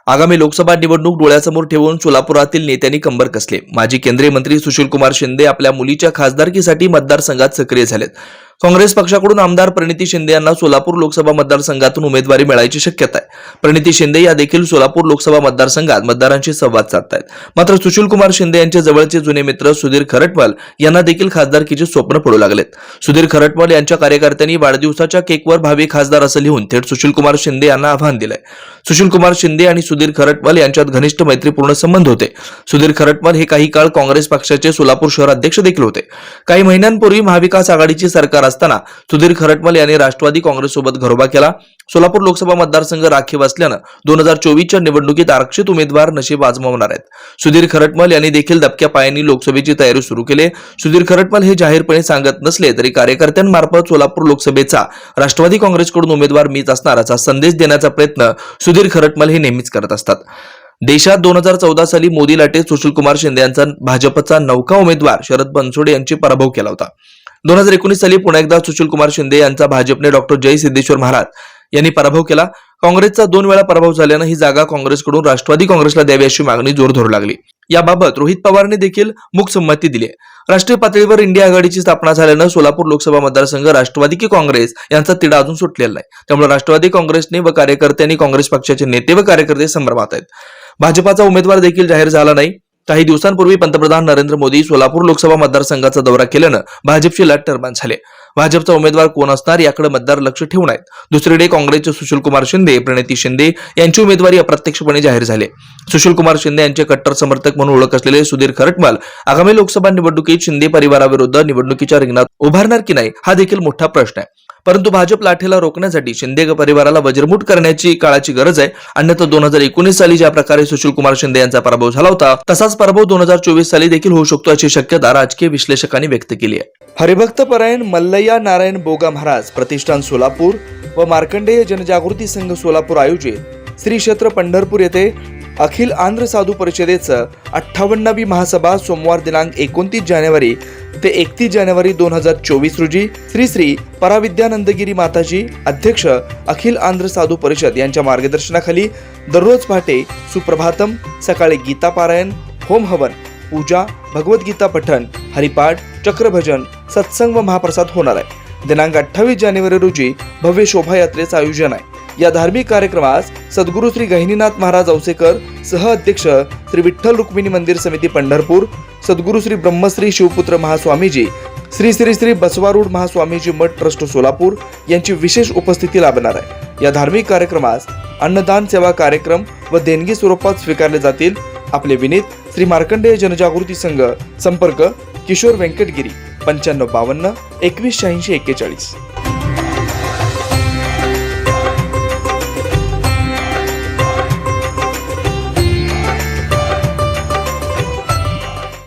आगामी लोकसभा निवडणूक डोळ्यासमोर ठेवून सोलापुरातील नेत्यांनी कंबर कसले. माजी केंद्रीय मंत्री सुशीलकुमार शिंदे आपल्या मुलीच्या खासदारकीसाठी मतदारसंघात सक्रिय झालेत. काँग्रेस पक्षाकडून आमदार प्रणिती शिंदे यांना सोलापूर लोकसभा मतदारसंघातून उमेदवारी मिळायची शक्यता आहे. प्रणिती शिंदे या देखील सोलापूर लोकसभा मतदारसंघात मतदारांशी संवाद साधतायत. मात्र सुशीलकुमार शिंदे यांचे जवळचे जुने मित्र सुधीर खरटमल यांना देखील खासदारकीचे स्वप्न पडू लागलेत. सुधीर खरटमल यांच्या कार्यकर्त्यांनी वाढदिवसाच्या केकवर भावी खासदार असं लिहून थेट सुशीलकुमार शिंदे यांना आव्हान दिलंय. सुशीलकुमार शिंदे आणि सुधीर खरटमल यांच्यात घनिष्ठ मैत्रीपूर्ण संबंध होते. सुधीर खरटमल हे काही काळ काँग्रेस पक्षाचे सोलापूर शहर अध्यक्ष देखील होते. काही महिन्यांपूर्वी महाविकास आघाडीची सरकार असताना सुधीर खरटमल यांनी राष्ट्रवादी काँग्रेससोबत घरोबा केला. सोलापूर लोकसभा मतदारसंघ राखीव असल्यानं 2024च्या निवडणुकीत आरक्षित उमेदवार नशीब आजमावणार आहेत. सुधीर खरटमल यांनी देखील दबक्या पायांनी लोकसभेची तयारी सुरू केली. सुधीर खरटमल हे जाहीरपणे सांगत नसले तरी कार्यकर्त्यांमार्फत सोलापूर लोकसभेचा राष्ट्रवादी काँग्रेसकडून उमेदवार मीच असणार असा संदेश देण्याचा प्रयत्न सुधीर खरटमल हे नेहमीच करत असतात. देशात 2014 साली मोदी लाटेत सुशीलकुमार शिंदे यांचा भाजपचा नौका उमेदवार शरद बनसोडे यांची पराभव केला होता. 2019 साली पुन्हा एकदा सुशीलकुमार शिंदे यांचा भाजपने डॉक्टर जय सिद्धेश्वर महाराज यांनी पराभव केला. काँग्रेसचा 2 वेळा पराभव झाल्यानं ही जागा काँग्रेसकडून राष्ट्रवादी काँग्रेसला द्यावी अशी मागणी जोर धरू लागली. याबाबत रोहित पवारने देखील मूकसंमती दिली आहे. राष्ट्रीय पातळीवर इंडिया आघाडीची स्थापना झाल्यानं सोलापूर लोकसभा मतदारसंघ राष्ट्रवादी की काँग्रेस यांचा तिढा अजून सुटलेला नाही. त्यामुळे राष्ट्रवादी काँग्रेसने व कार्यकर्त्यांनी काँग्रेस पक्षाचे नेते व कार्यकर्ते संभ्रमात आहेत. भाजपाचा उमेदवार देखील जाहीर झाला नाही. काही दिवसांपूर्वी पंतप्रधान नरेंद्र मोदी सोलापूर लोकसभा मतदारसंघाचा दौरा केल्यानं भाजपची लाट निर्माण झाली. भाजपचा उमेदवार कोण असणार याकडे मतदार लक्ष ठेवून आहेत. दुसरीकडे काँग्रेसचे सुशीलकुमार शिंदे, प्रणिती शिंदे यांची उमेदवारी अप्रत्यक्षपणे जाहीर झाली. सुशीलकुमार शिंदे यांचे कट्टर समर्थक म्हणून ओळख असलेले सुधीर खरटमल आगामी लोकसभा निवडणुकीत शिंदे परिवाराविरुद्ध निवडणुकीच्या रिंगणात उभारणार की नाही हा देखील मोठा प्रश्न आहे. परंतु भाजप लाठीला रोखण्यासाठी शिंदे परिवाराला वज्रमूठ करण्याची काळाची गरज आहे. अन्यथा 2019 साली ज्या प्रकारे सुशीलकुमार शिंदे यांचा पराभव झाला होता तसाच पराभव 2024 साली देखील होऊ शकतो अशी शक्यता राजकीय विश्लेषकांनी व्यक्त केली आहे. हरिभक्त परायण मल्लय्या नारायण बोगा महाराज प्रतिष्ठान सोलापूर व मार्कंडेय जनजागृती संघ सोलापूर आयोजित श्री क्षेत्र पंढरपूर येथे अखिल आंध्र साधू परिषदेचं 58वी महासभा सोमवार दिनांक 29 जानेवारी ते 31 जानेवारी 2024 रोजी श्री श्री पराविद्यानंदगिरी माताजी अध्यक्ष अखिल आंध्र साधू परिषद यांच्या मार्गदर्शनाखाली दररोज पहाटे सुप्रभातम, सकाळी गीता पारायण, होम हवन, पूजा, भगवद्गीता पठण, हरिपाठ, चक्रभजन, सत्संग व महाप्रसाद होणार आहे. दिनांक 28 जानेवारी रोजी भव्य शोभायात्रेचं आयोजन आहे. या धार्मिक कार्यक्रमास सद्गुरू श्री गहिनीनाथ महाराज औसेकर सह अध्यक्ष श्री विठ्ठल रुक्मिणी मंदिर समिती पंढरपूर, सद्गुरू श्री ब्रह्मश्री शिवपुत्र महास्वामीजी, श्री श्री श्री बसवारूढ महास्वामीजी मठ ट्रस्ट सोलापूर यांची विशेष उपस्थिती लाभणार आहे. या धार्मिक कार्यक्रमास अन्नदान सेवा कार्यक्रम व देणगी स्वरूपात स्वीकारले जातील. आपले विनीत श्री मार्कंडेय जनजागृती संघ, संपर्क किशोर व्यंकटगिरी 9552 2186 41.